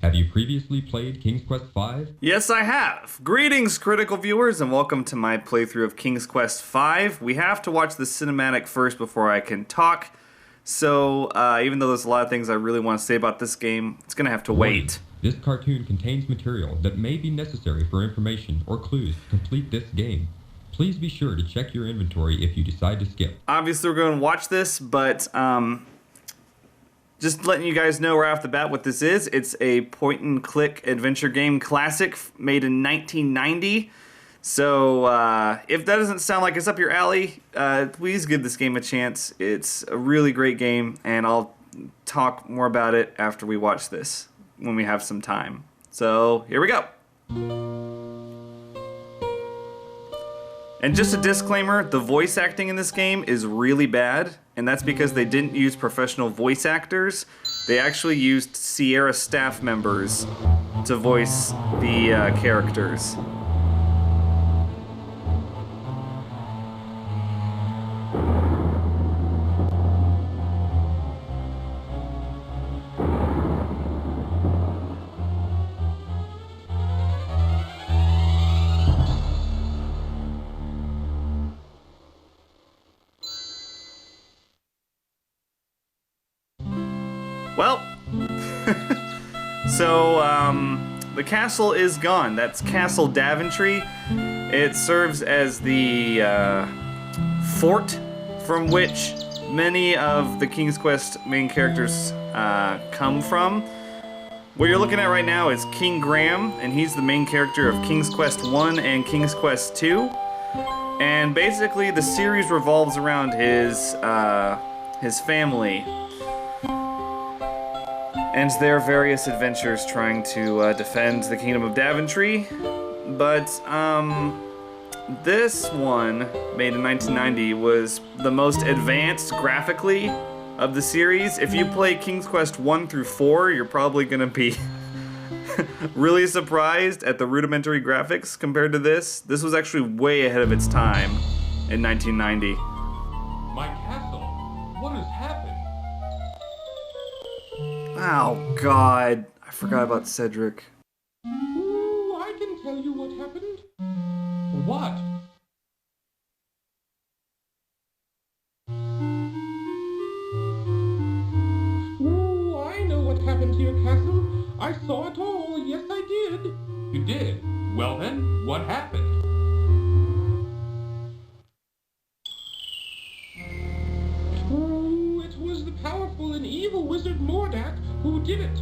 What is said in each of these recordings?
Have you previously played King's Quest V? Yes, I have. Greetings, critical viewers, and welcome to my playthrough of King's Quest V. We have to watch the cinematic first before I can talk, so even though there's a lot of things I really want to say about this game, it's going to have to wait. This cartoon contains material that may be necessary for information or clues to complete this game. Please be sure to check your inventory if you decide to skip. Obviously, we're going to watch this, but just letting you guys know right off the bat what this is. It's a point-and-click adventure game classic made in 1990. So if that doesn't sound like it's up your alley, please give this game a chance. It's a really great game, and I'll talk more about it after we watch this, when we have some time. So here we go. And just a disclaimer, the voice acting in this game is really bad, and that's because they didn't use professional voice actors. They actually used Sierra staff members to voice the characters. Well, so the castle is gone. That's Castle Daventry. It serves as the fort from which many of the King's Quest main characters come from. What you're looking at right now is King Graham, and he's the main character of King's Quest 1 and King's Quest 2. And basically the series revolves around his family and their various adventures trying to defend the Kingdom of Daventry. But this one, made in 1990, was the most advanced graphically of the series. If you play King's Quest 1 through 4, you're probably gonna be really surprised at the rudimentary graphics compared to this. This was actually way ahead of its time in 1990. My castle? What has happened? Oh, God. I forgot about Cedric. Ooh, I can tell you what happened. What? Ooh, I know what happened to your castle. I saw it all. Yes, I did. You did? Well then, what happened? Ooh, it was the powerful and evil wizard Mordak who did it.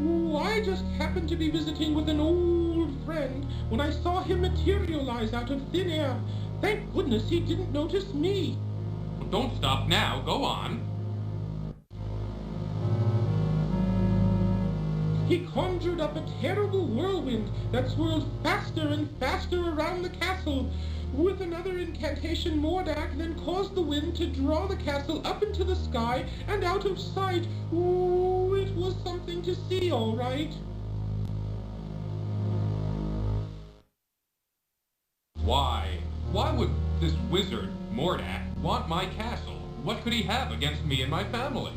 Ooh, I just happened to be visiting with an old friend when I saw him materialize out of thin air. Thank goodness he didn't notice me. Well, don't stop now. Go on. He conjured up a terrible whirlwind that swirled faster and faster around the castle. With another incantation, Mordak then caused the wind to draw the castle up into the sky and out of sight. Ooh, it was something to see, all right. Why? Why would this wizard, Mordak, want my castle? What could he have against me and my family?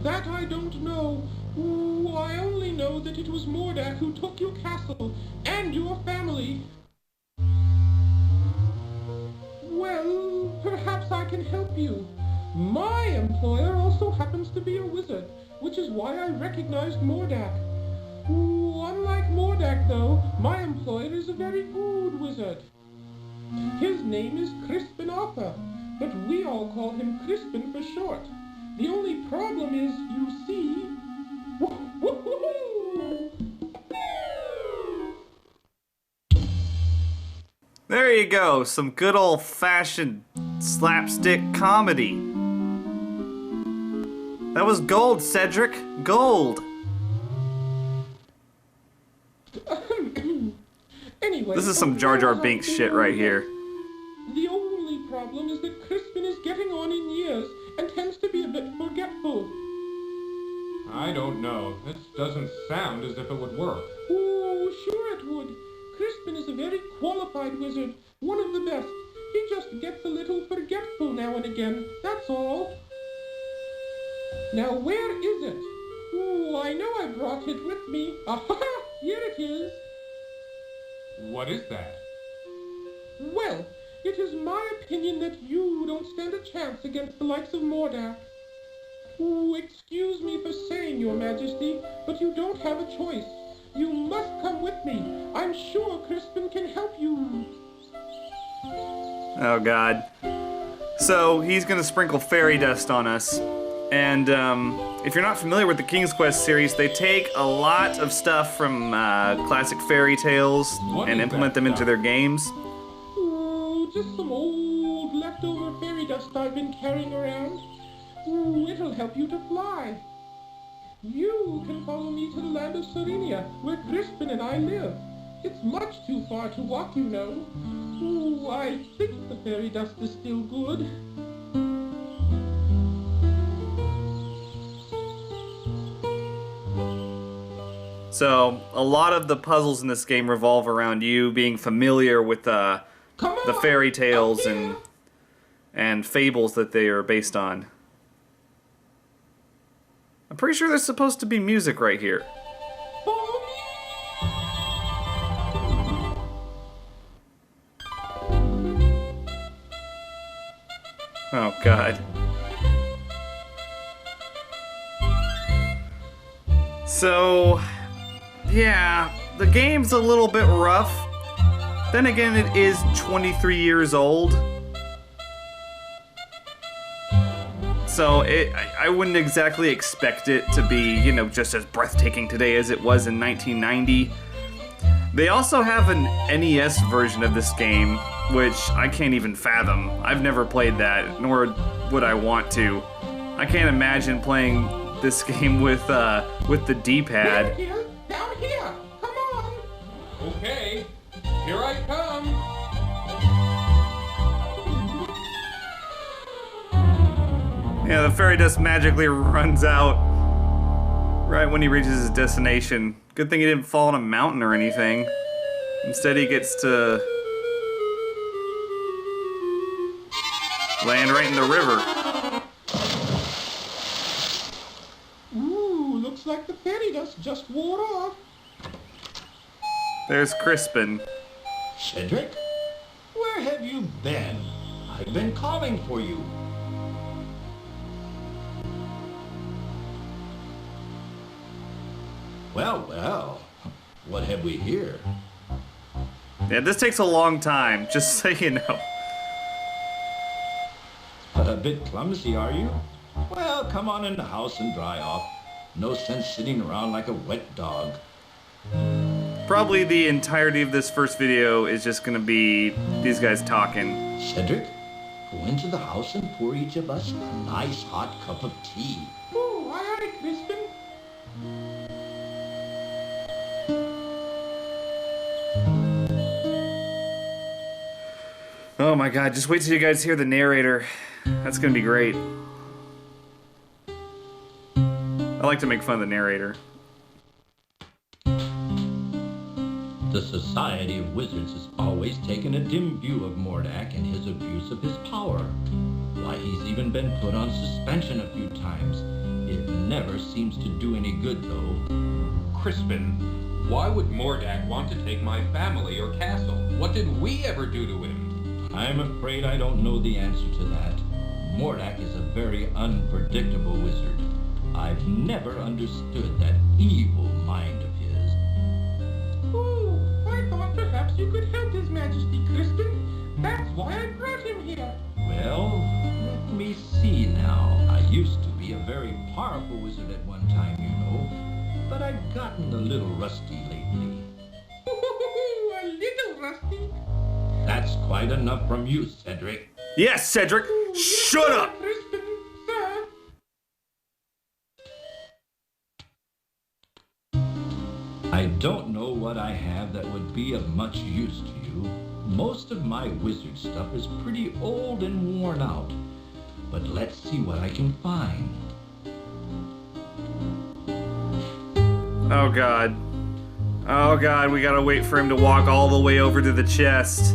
That I don't know. Ooh, I only know that it was Mordak who took your castle and your family. Well, perhaps I can help you. My employer also happens to be a wizard, which is why I recognized Mordak. Ooh, unlike Mordak, though, my employer is a very good wizard. His name is Crispin Arthur, but we all call him Crispin for short. The only problem is, you see... There you go, some good old-fashioned slapstick comedy. That was gold, Cedric. Gold. Anyway, This is some Jar Jar Binks shit right here. The only problem is that Crispin is getting on in years and tends to be a bit forgetful. I don't know. This doesn't sound as if it would work. Oh, sure it would. Crispin is a very qualified wizard, one of the best. He just gets a little forgetful now and again, that's all. Now where is it? Oh, I know I brought it with me. Aha! Here it is. What is that? Well, it is my opinion that you don't stand a chance against the likes of Mordak. Oh, excuse me for saying, Your Majesty, but you don't have a choice. You must come with me. I'm sure Crispin can help you. Oh God. So he's gonna sprinkle fairy dust on us. And if you're not familiar with the King's Quest series, they take a lot of stuff from classic fairy tales and implement them into their games. Oh, just some old leftover fairy dust I've been carrying around. Oh, it'll help you to fly. You can follow me to the land of Serenia, where Crispin and I live. It's much too far to walk, you know. Oh, I think the fairy dust is still good. So a lot of the puzzles in this game revolve around you being familiar with the fairy tales and fables that they are based on. I'm pretty sure there's supposed to be music right here. Follow me. Oh God. So, yeah, the game's a little bit rough. Then again, it is 23 years old. So I wouldn't exactly expect it to be, you know, just as breathtaking today as it was in 1990. They also have an NES version of this game, which I can't even fathom. I've never played that, nor would I want to. I can't imagine playing this game with the D-pad. Here it is, down here. Come on. Okay, here I come. Yeah, the fairy dust magically runs out right when he reaches his destination. Good thing he didn't fall on a mountain or anything. Instead, he gets to land right in the river. Ooh, looks like the fairy dust just wore off. There's Crispin. Cedric? Where have you been? I've been calling for you. Well, what have we here? Yeah, this takes a long time, just so you know. A bit clumsy, are you? Well, come on in the house and dry off. No sense sitting around like a wet dog. Probably the entirety of this first video is just gonna be these guys talking. Cedric, go into the house and pour each of us a nice hot cup of tea. Ooh, aye, Crispin. Oh my God, just wait till you guys hear the narrator. That's gonna be great. I like to make fun of the narrator. The Society of Wizards has always taken a dim view of Mordak and his abuse of his power. Why, he's even been put on suspension a few times. It never seems to do any good, though. Crispin, why would Mordak want to take my family or castle? What did we ever do to him? I'm afraid I don't know the answer to that. Mordak is a very unpredictable wizard. I've never understood that evil mind of his. Ooh, I thought perhaps you could help His Majesty, Crispin. That's why I brought him here. Well, let me see now. I used to be a very powerful wizard at one time, you know, but I've gotten a little rusty lately. Ooh, a little rusty. That's quite enough from you, Cedric. Yes, Cedric, shut up! Crispin, sir. I don't know what I have that would be of much use to you. Most of my wizard stuff is pretty old and worn out. But let's see what I can find. Oh God. Oh God, we gotta wait for him to walk all the way over to the chest.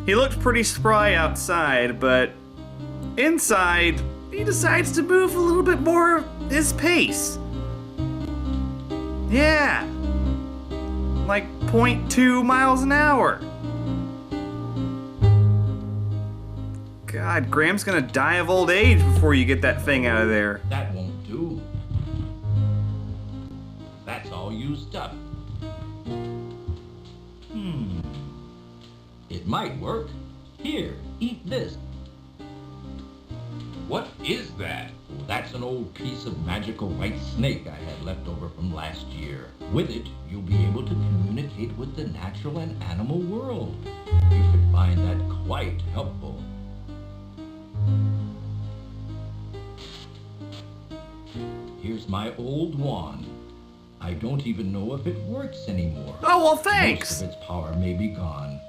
He looked pretty spry outside, but inside, he decides to move a little bit more his pace. Yeah. Like 0.2 miles an hour. God, Graham's gonna die of old age before you get that thing out of there. That won't do. That's all used up. It might work. Here, eat this. What is that? That's an old piece of magical white snake I had left over from last year. With it, you'll be able to communicate with the natural and animal world. You should find that quite helpful. Here's my old wand. I don't even know if it works anymore. Oh, well, thanks. Most of its power may be gone.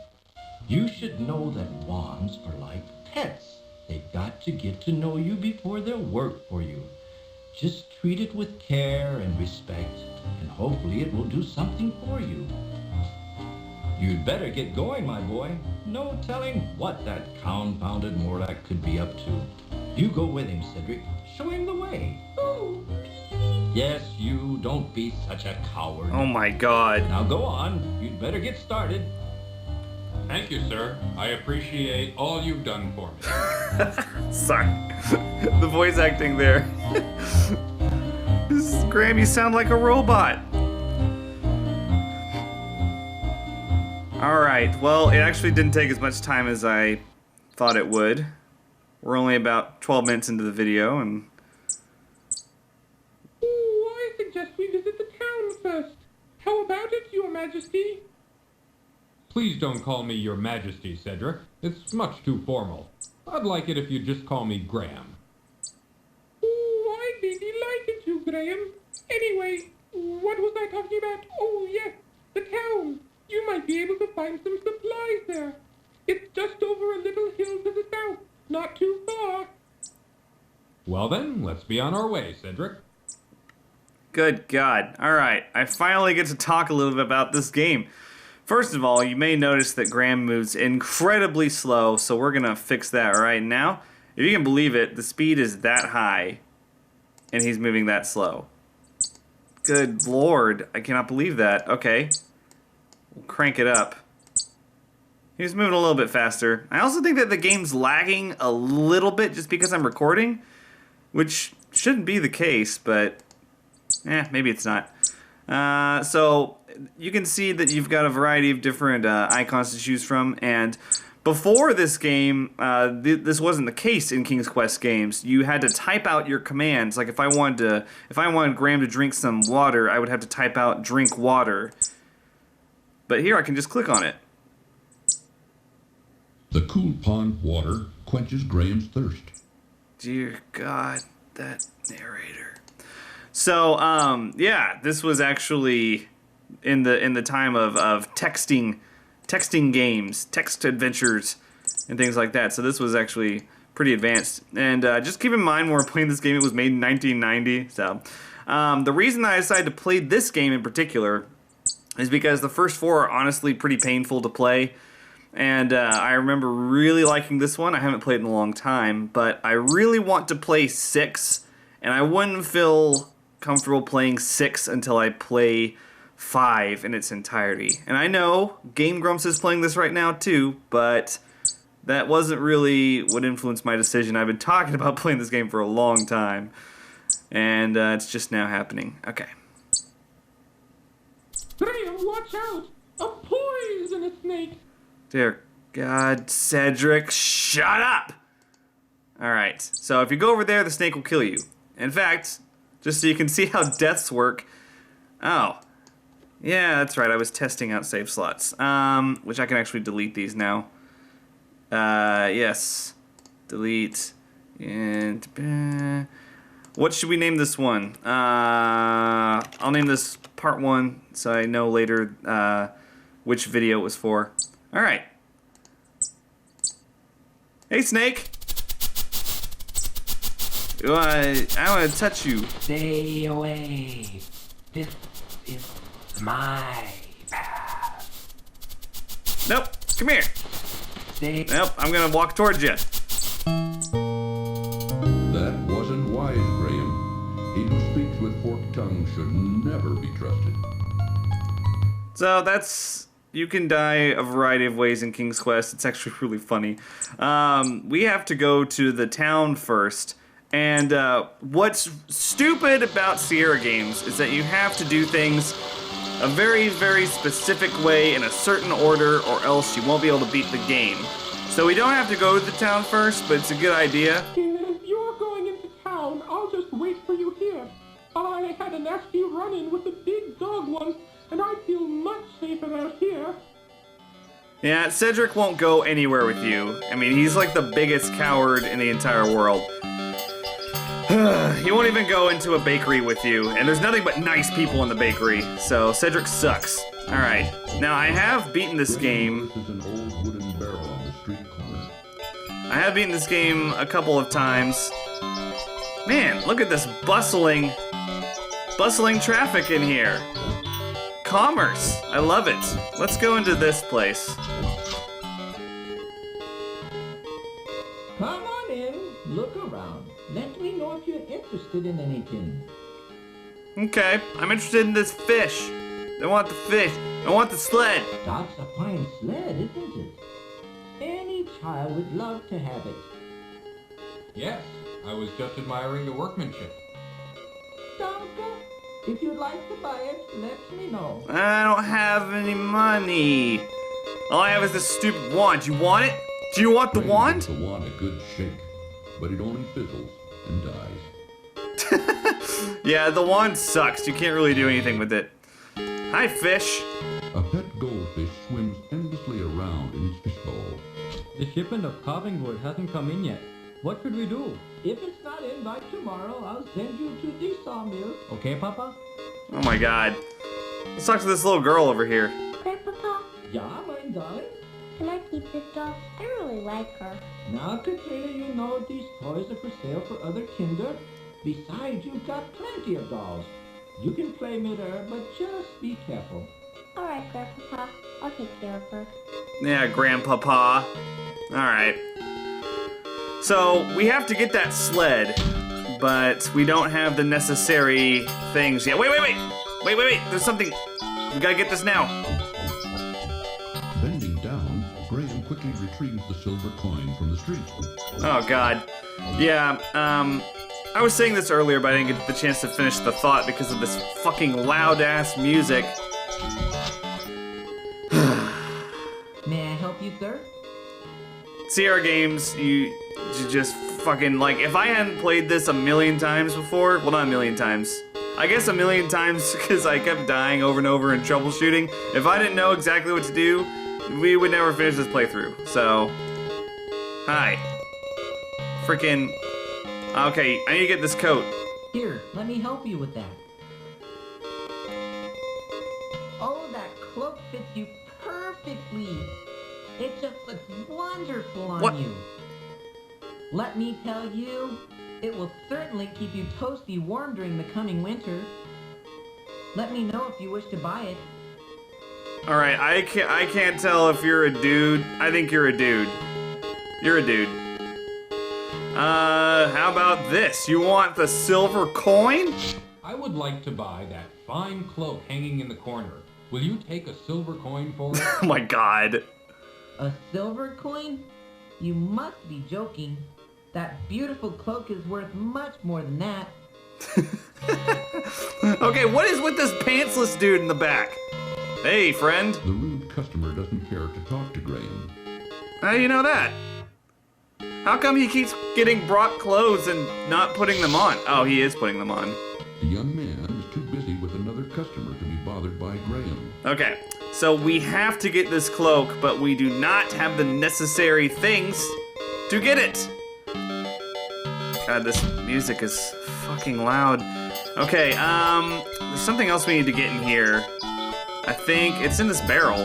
You should know that wands are like pets. They've got to get to know you before they'll work for you. Just treat it with care and respect, and hopefully it will do something for you. You'd better get going, my boy. No telling what that confounded Morlock could be up to. You go with him, Cedric. Show him the way. Oh, Yes, you. Don't be such a coward. Oh my God. Now go on. You'd better get started. Thank you, sir. I appreciate all you've done for me. Sorry. The voice acting there. Graham, you sound like a robot. Alright, well, it actually didn't take as much time as I thought it would. We're only about 12 minutes into the video, and... ooh, I suggest we visit the town first. How about it, Your Majesty? Please don't call me Your Majesty, Cedric. It's much too formal. I'd like it if you'd just call me Graham. Ooh, I'd be delighted to, Graham. Anyway, what was I talking about? Oh, yes, the town. You might be able to find some supplies there. It's just over a little hill to the south. Not too far. Well then, let's be on our way, Cedric. Good God. Alright, I finally get to talk a little bit about this game. First of all, you may notice that Graham moves incredibly slow, so we're gonna fix that right now. If you can believe it, the speed is that high, and he's moving that slow. Good Lord, I cannot believe that. Okay, we'll crank it up. He's moving a little bit faster. I also think that the game's lagging a little bit just because I'm recording, which shouldn't be the case, but maybe it's not. So you can see that you've got a variety of different icons to choose from, and before this game, this wasn't the case in King's Quest games. You had to type out your commands. Like if I wanted Graham to drink some water, I would have to type out "drink water." But here I can just click on it. The cool pond water quenches Graham's thirst. Dear God, that narrator. So, yeah, this was actually in the time of texting games, text adventures, and things like that. So this was actually pretty advanced. And just keep in mind, when we're playing this game, it was made in 1990. So the reason I decided to play this game in particular is because the first four are honestly pretty painful to play. And I remember really liking this one. I haven't played it in a long time, but I really want to play 6, and I wouldn't feel comfortable playing 6 until I play 5 in its entirety. And I know Game Grumps is playing this right now too, but that wasn't really what influenced my decision. I've been talking about playing this game for a long time, and it's just now happening. Okay. Graham, watch out! A poisonous snake! Dear God, Cedric, shut up! Alright, so if you go over there, the snake will kill you. In fact, just so you can see how deaths work... Oh. Yeah, that's right, I was testing out save slots. Which I can actually delete these now. Yes. Delete. And... what should we name this one? I'll name this part 1, so I know later which video it was for. Alright. Hey, snake! I want to touch you. Stay away. This is my path. Nope. Come here. Stay. Nope. I'm gonna walk towards you. That wasn't wise, Graham. He who speaks with forked tongue should never be trusted. So that's... You can die a variety of ways in King's Quest. It's actually really funny. We have to go to the town first. And what's stupid about Sierra games is that you have to do things a very, very specific way in a certain order, or else you won't be able to beat the game. So we don't have to go to the town first, but it's a good idea. If you're going into town, I'll just wait for you here. I had a nasty run-in with a big dog once, and I feel much safer out here. Yeah, Cedric won't go anywhere with you. I mean, he's like the biggest coward in the entire world. He won't even go into a bakery with you, and there's nothing but nice people in the bakery, so Cedric sucks. Alright, now I have beaten this game. This is an old wooden barrel on the street corner. I have beaten this game a couple of times. Man, look at this bustling traffic in here. Commerce, I love it. Let's go into this place. Come on in, look around. Let me know if you're interested in anything. Okay, I'm interested in this fish. I want the fish. I want the sled. That's a fine sled, isn't it? Any child would love to have it. Yes, I was just admiring the workmanship. Donka, if you'd like to buy it, let me know. I don't have any money. All I have is this stupid wand. Do you want it? Do you want the Graham wand? gives the wand a good shake, but it only fizzles and dies. Yeah, the wand sucks. You can't really do anything with it. Hi, fish. A pet goldfish swims endlessly around in its fishbowl. The shipment of carving wood hasn't come in yet. What should we do? If it's not in by tomorrow, I'll send you to the sawmill. Okay, Papa? Oh my god. Let's talk to this little girl over here. Grandpapa, Yeah, my darling? can I keep this doll? I really like her. Now, Katrina, you know these toys are for sale for other kinder. Besides, you've got plenty of dolls. You can play with her, but just be careful. Alright, Grandpapa, I'll take care of her. Yeah, Grandpapa. Alright. So, we have to get that sled, but we don't have the necessary things yet. Wait. There's something. We gotta get this now. Bending down, Graham quickly retrieves the silver coin from the street. Oh, God. Yeah, I was saying this earlier, but I didn't get the chance to finish the thought because of this fucking loud-ass music. May I help you, sir? Sierra games, you just fucking, like, if I hadn't played this a million times before, well, not a million times, I guess a million times because I kept dying over and over and troubleshooting, if I didn't know exactly what to do, we would never finish this playthrough, so, hi. Freaking, okay, I need to get this coat. Here, let me help you with that. Oh, that cloak fits you perfectly. It just looks wonderful on What? you. Let me tell you, it will certainly keep you toasty warm during the coming winter. Let me know if you wish to buy it. Alright, I can't tell if you're a dude. I think you're a dude. You're a dude. How about this? You want the silver coin? I would like to buy that fine cloak hanging in the corner. Will you take a silver coin for it? Oh my god. A silver coin? You must be joking. That beautiful cloak is worth much more than that. Okay, what is with this pantsless dude in the back? Hey, friend. The rude customer doesn't care to talk to Graham. How do you know that? How come he keeps getting brought clothes and not putting them on? Oh, he is putting them on. The young man is too busy with another customer to be bothered by Graham. Okay, so we have to get this cloak, but we do not have the necessary things to get it. God, this music is fucking loud. Okay, there's something else we need to get in here. I think it's in this barrel.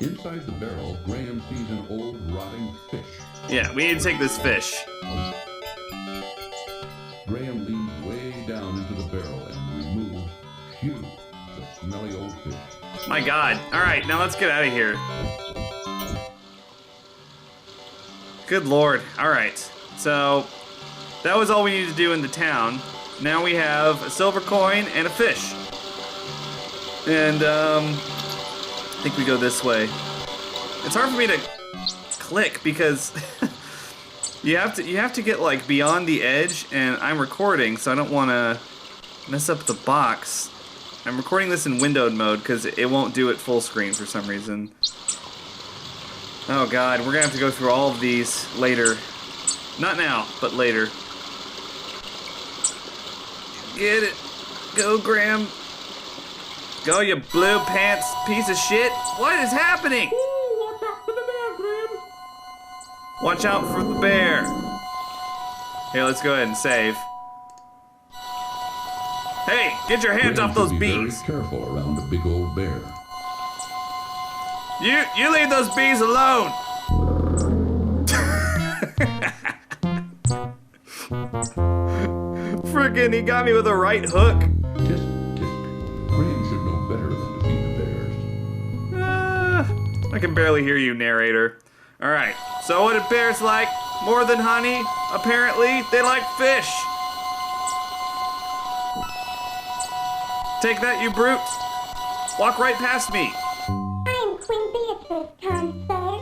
Inside the barrel, Graham sees an old rotting fish. Yeah, we need to take this fish. Graham leans way down into the barrel and removes Hugh, the smelly old fish. My god. Alright, now let's get out of here. Good lord. Alright. So, that was all we needed to do in the town. now we have a silver coin and a fish. And I think we go this way. It's hard for me to click because you have to get like beyond the edge, and I'm recording, so I don't want to mess up the box. I'm recording this in windowed mode because it won't do it full screen for some reason. Oh god, we're gonna have to go through all of these later. Not now, but later. Get it. Go, Graham. Go, you blue pants piece of shit. What is happening? Ooh, watch out for the bear, Graham. Watch out for the bear. Here, let's go ahead and save. Hey, get your hands off those Be bees. very careful around a big old bear. You leave those bees alone. Frickin', he got me with a right hook. Tisk, tisk. Graham should know better than to feed the bears. I can barely hear you, narrator. All right, so what do bears like? More than honey? Apparently, they like fish. Take that, you brute. Walk right past me. I'm Queen Beatrice, kind sir.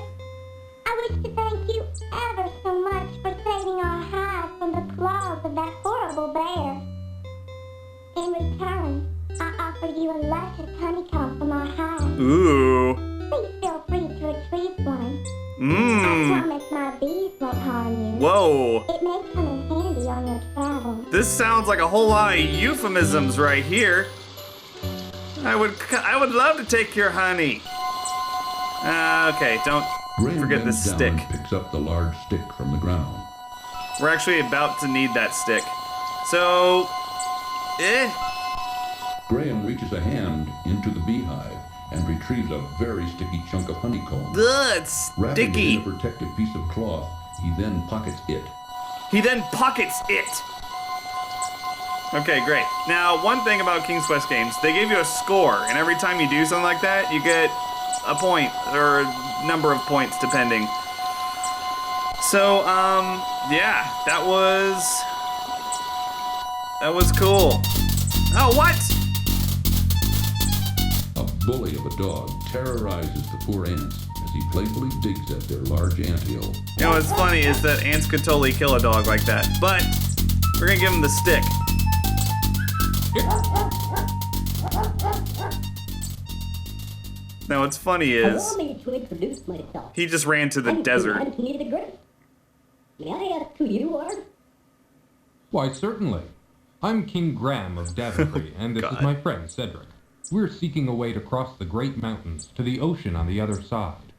I wish to thank you ever so much for saving our hive from the claws of that horrible bear. In return, I offer you a luscious honeycomb from our hive. Ooh. Please feel free to retrieve one. I Mmm. promise my bees won't harm you. Whoa. It may come in handy on your travels. This sounds like a whole lot of euphemisms right here. I would love to take your honey. Okay, don't Graham forget bends this down stick. and picks up the large stick from the ground. We're actually about to need that stick. So, Graham reaches a hand into the beehive and retrieves a very sticky chunk of honeycomb. ugh, it's Wrapping it sticky. in a protective piece of cloth, he then pockets it. He then pockets it. Okay, great. Now, one thing about King's Quest games, they give you a score, and every time you do something like that, you get a point, or a number of points, depending. So, yeah, that was cool. Oh, what? A bully of a dog terrorizes the poor ants as he playfully digs at their large anthill. You know what's funny is that ants could totally kill a dog like that, but we're gonna give him the stick. Now, what's funny is Allow me to introduce myself. he just ran to the I'm desert. King Anthony the Great. May I ask who you are? Why, certainly. I'm King Graham of Daventry, and this is God. my friend Cedric. We're seeking a way to cross the Great Mountains to the ocean on the other side.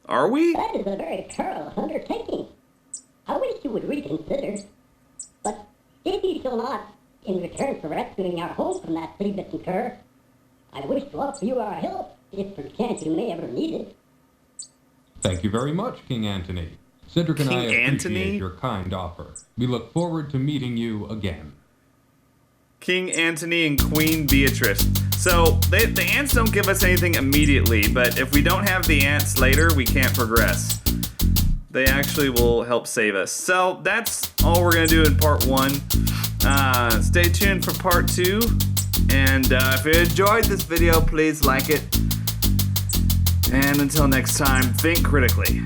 Are we? That is a very perilous undertaking. I wish you would reconsider. But if you shall not, in return for rescuing our home from that flea-bitten cur, I wish to offer you our help, if perchance you may ever need it. Thank you very much, King Antony. Cedric and King I appreciate Antony? your kind offer. We look forward to meeting you again. King Antony and Queen Beatrice. So, the ants don't give us anything immediately, but if we don't have the ants later, we can't progress. They actually will help save us. So, that's all we're going to do in part 1. Stay tuned for part 2. And if you enjoyed this video, please like it. And until next time, think critically.